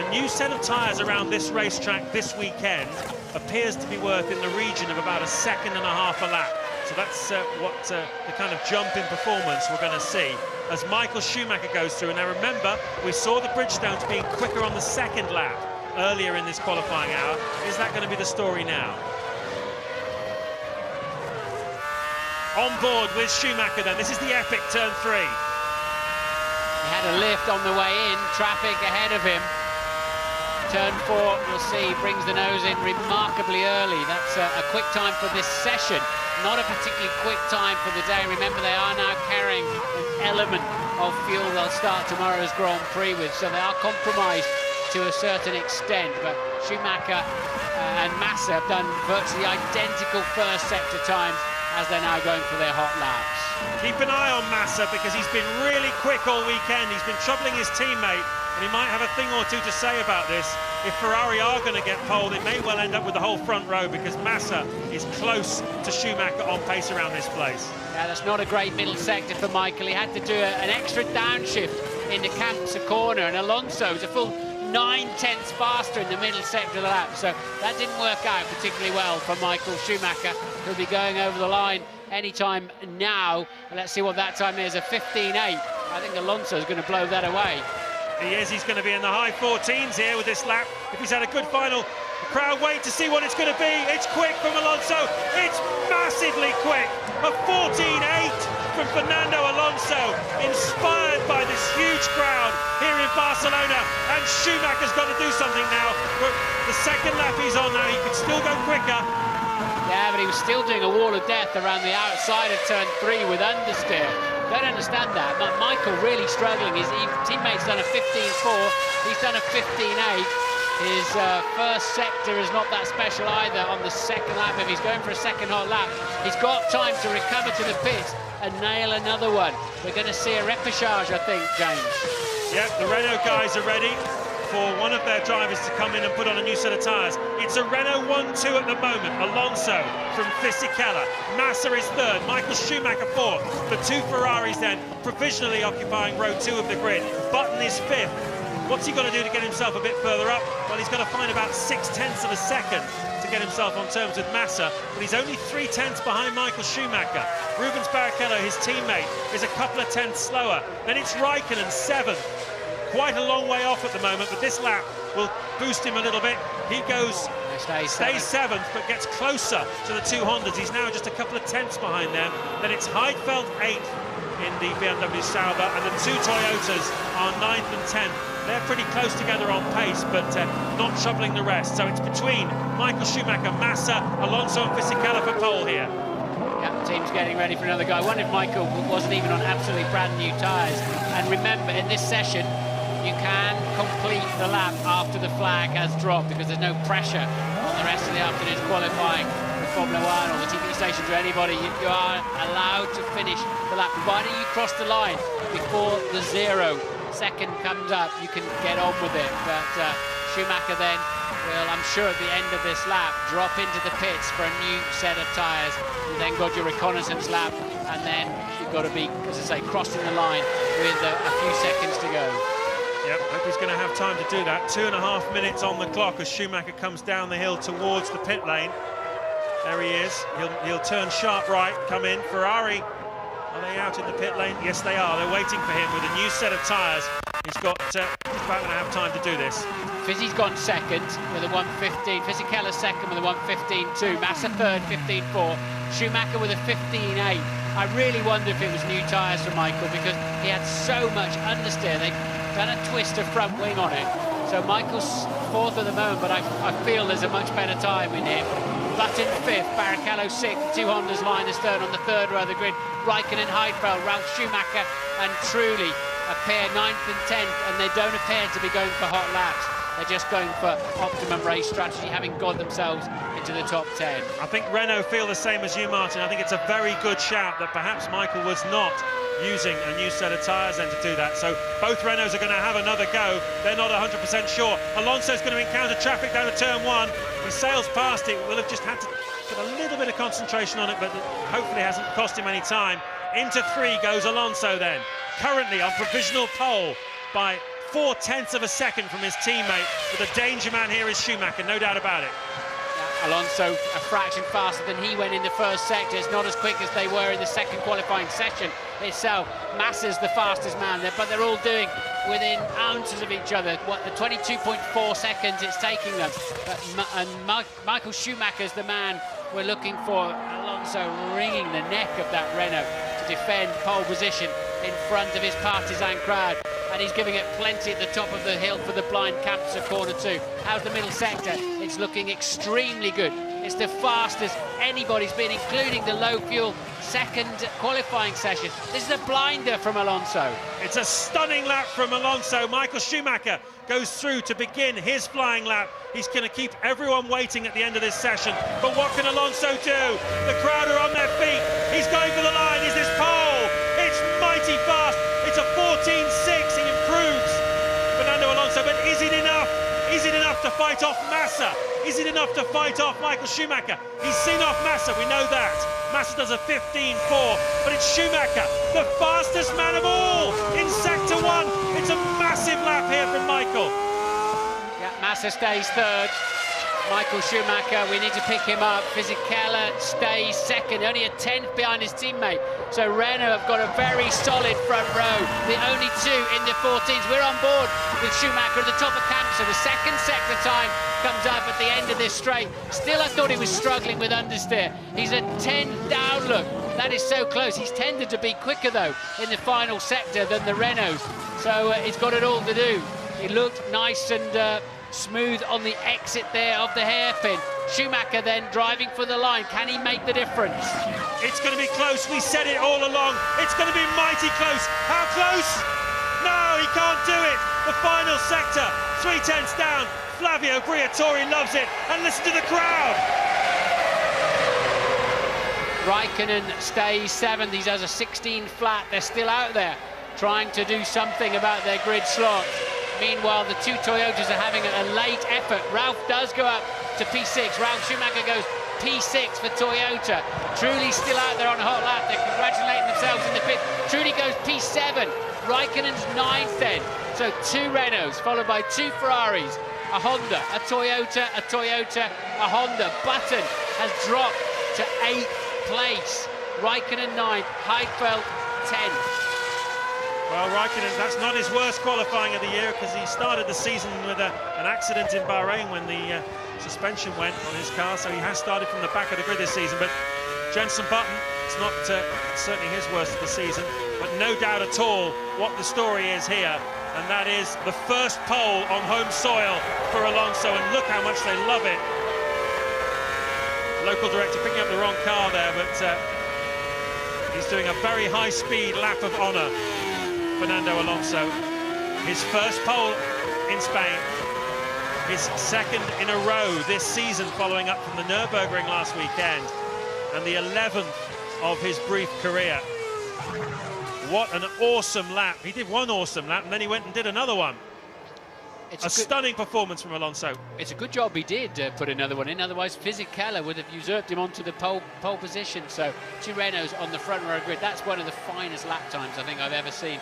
A new set of tyres around this racetrack this weekend appears to be worth in the region of about 1.5 seconds a lap. So that's the kind of jump in performance we're going to see as Michael Schumacher goes through. And now remember, we saw the Bridgestones being quicker on the second lap earlier in this qualifying hour. Is that going to be the story now? On board with Schumacher then. This is the epic turn 3. He had a lift on the way in, traffic ahead of him. Turn 4, we'll see, brings the nose in remarkably early. That's a quick time for this session. Not a particularly quick time for the day. Remember, they are now carrying an element of fuel they'll start tomorrow's Grand Prix with, so they are compromised to a certain extent. But Schumacher and Massa have done virtually identical first sector times as they're now going for their hot laps. Keep an eye on Massa because he's been really quick all weekend. He's been troubling his teammate, and he might have a thing or two to say about this. If Ferrari are going to get poled, it may well end up with the whole front row because Massa is close to Schumacher on pace around this place. Yeah, that's not a great middle sector for Michael. He had to do an extra downshift into Campsa corner, and Alonso was a full 9/10 faster in the middle sector of the lap. So that didn't work out particularly well for Michael Schumacher, who'll be going over the line anytime now. And let's see what that time is, a 15.8. I think Alonso's going to blow that away. He is. He's going to be in the high 14s here with this lap. If he's had a good final, the crowd wait to see what it's going to be. It's quick from Alonso. It's massively quick. A 14.8 from Fernando Alonso, inspired by this huge crowd here in Barcelona. And Schumacher's got to do something now. But the second lap he's on now, he could still go quicker. Yeah, but he was still doing a wall of death around the outside of turn 3 with understeer. Don't understand that, but Michael really struggling. His teammate's done a 15.4, he's done a 15.8. His first sector is not that special either on the second lap. If he's going for a second hot lap, he's got time to recover to the pits and nail another one. We're going to see a repechage, I think, James. Yep, the Renault guys are ready for one of their drivers to come in and put on a new set of tyres. It's a Renault 1-2 at the moment. Alonso from Fisichella. Massa is third. Michael Schumacher fourth. The two Ferraris then provisionally occupying row 2 of the grid. Button is fifth. What's he got to do to get himself a bit further up? Well, he's got to find about 0.6 of a second to get himself on terms with Massa, but he's only 0.3 behind Michael Schumacher. Rubens Barrichello, his teammate, is a couple of tenths slower. Then it's Raikkonen, 7th. Quite a long way off at the moment, but this lap will boost him a little bit. He goes, stays 7th, but gets closer to the two Hondas. He's now just a couple of tenths behind them. Then it's Heidfeld 8th in the BMW Sauber, and the two Toyotas are 9th and 10th. They're pretty close together on pace, but not troubling the rest. So it's between Michael Schumacher, Massa, Alonso and Fisichella for pole here. Yeah, the team's getting ready for another go. I wonder if Michael wasn't even on absolutely brand new tyres. And remember, in this session, you can complete the lap after the flag has dropped because there's no pressure on the rest of the afternoon's qualifying for Formula 1 or the TV stations or anybody. You are allowed to finish the lap, provided you cross the line before the 0 second comes up. You can get on with it. But Schumacher then will, I'm sure at the end of this lap, drop into the pits for a new set of tyres. You then got your reconnaissance lap, and then you've got to be, as I say, crossing the line with a few seconds to go. Yep, hope he's going to have time to do that. 2.5 minutes on the clock as Schumacher comes down the hill towards the pit lane. There he is. He'll turn sharp right, come in. Ferrari, are they out in the pit lane? Yes, they are. They're waiting for him with a new set of tyres. He's about going to have time to do this. Fizzy's gone second with a 1:15. Fisichella's second with a 1:15.2. Massa third, 15.4. Schumacher with a 15.8. I really wonder if it was new tyres for Michael because he had so much understeer. They've done a twist of front wing on it. So Michael's fourth at the moment, but I feel there's a much better time in him. Button fifth, Barrichello sixth, two Hondas line as third on the third row of the grid. Raikkonen, Heidfeld, Ralf Schumacher and Trulli appear 9th and 10th, and they don't appear to be going for hot laps. They're just going for optimum race strategy, having got themselves into the top 10. I think Renault feel the same as you, Martin. I think it's a very good shout that perhaps Michael was not using a new set of tyres then to do that. So both Renaults are going to have another go. They're not 100% sure. Alonso's going to encounter traffic down to turn 1. He sails past it. Will have just had to put a little bit of concentration on it, but hopefully hasn't cost him any time. Into 3 goes Alonso then. Currently on provisional pole by 4/10 of a second from his teammate, but the danger man here is Schumacher, no doubt about it. Alonso a fraction faster than he went in the first sector. It's not as quick as they were in the second qualifying session itself. Massa's the fastest man there, but they're all doing within ounces of each other. What, the 22.4 seconds it's taking them. Michael Schumacher's the man we're looking for. Alonso wringing the neck of that Renault to defend pole position in front of his partisan crowd. And he's giving it plenty at the top of the hill for the blind camps of corner 2. How's the middle sector? It's looking extremely good. It's the fastest anybody's been, including the low fuel second qualifying session. This is a blinder from Alonso. It's a stunning lap from Alonso. Michael Schumacher goes through to begin his flying lap. He's going to keep everyone waiting at the end of this session. But what can Alonso do? The crowd are on their feet. He's going for the line. Is this pole? It's mighty fast. It's a 14.6. He improves Fernando Alonso, but is it enough? Is it enough to fight off Massa? Is it enough to fight off Michael Schumacher? He's seen off Massa, we know that. Massa does a 15.4, but it's Schumacher, the fastest man of all in Sector 1. It's a massive lap here from Michael. Yeah, Massa stays third. Michael Schumacher, we need to pick him up. Fisichella stays second, only a 10th behind his teammate. So Renault have got a very solid front row. The only two in the 14s. We're on board with Schumacher at the top of camp. So the second sector time comes up at the end of this straight. Still, I thought he was struggling with understeer. He's a 10 down look. That is so close. He's tended to be quicker, though, in the final sector than the Renaults. So he's got it all to do. He looked nice and smooth on the exit there of the hairpin. Schumacher then driving for the line. Can he make the difference? It's going to be close. We said it all along. It's going to be mighty close. How close? No, he can't do it. The final sector, 3/10 down. Flavio Briatore loves it. And listen to the crowd. Raikkonen stays 7th. He has a 16 flat. They're still out there trying to do something about their grid slot. Meanwhile, the two Toyotas are having a late effort. Ralph does go up to P6. Ralph Schumacher goes P6 for Toyota. Truly's still out there on a hot lap. They're congratulating themselves in the pit. Truly goes P7. Raikkonen's 9th then. So 2 Renaults, followed by 2 Ferraris, a Honda, a Toyota, a Honda. Button has dropped to 8th place. Raikkonen 9th, Heidfeld 10th. Well, Raikkonen, that's not his worst qualifying of the year, because he started the season with an accident in Bahrain when the suspension went on his car, so he has started from the back of the grid this season. But Jenson Button, it's not certainly his worst of the season, but no doubt at all what the story is here, and that is the first pole on home soil for Alonso, and look how much they love it. Local director picking up the wrong car there, but he's doing a very high-speed lap of honour. Fernando Alonso, his first pole in Spain, his second in a row this season, following up from the Nürburgring last weekend, and the 11th of his brief career. What an awesome lap. He did one awesome lap and then he went and did another one. It's a stunning performance from Alonso. It's a good job he did put another one in, otherwise Fisichella would have usurped him onto the pole position. So 2 Renaults on the front row grid. That's one of the finest lap times I think I've ever seen.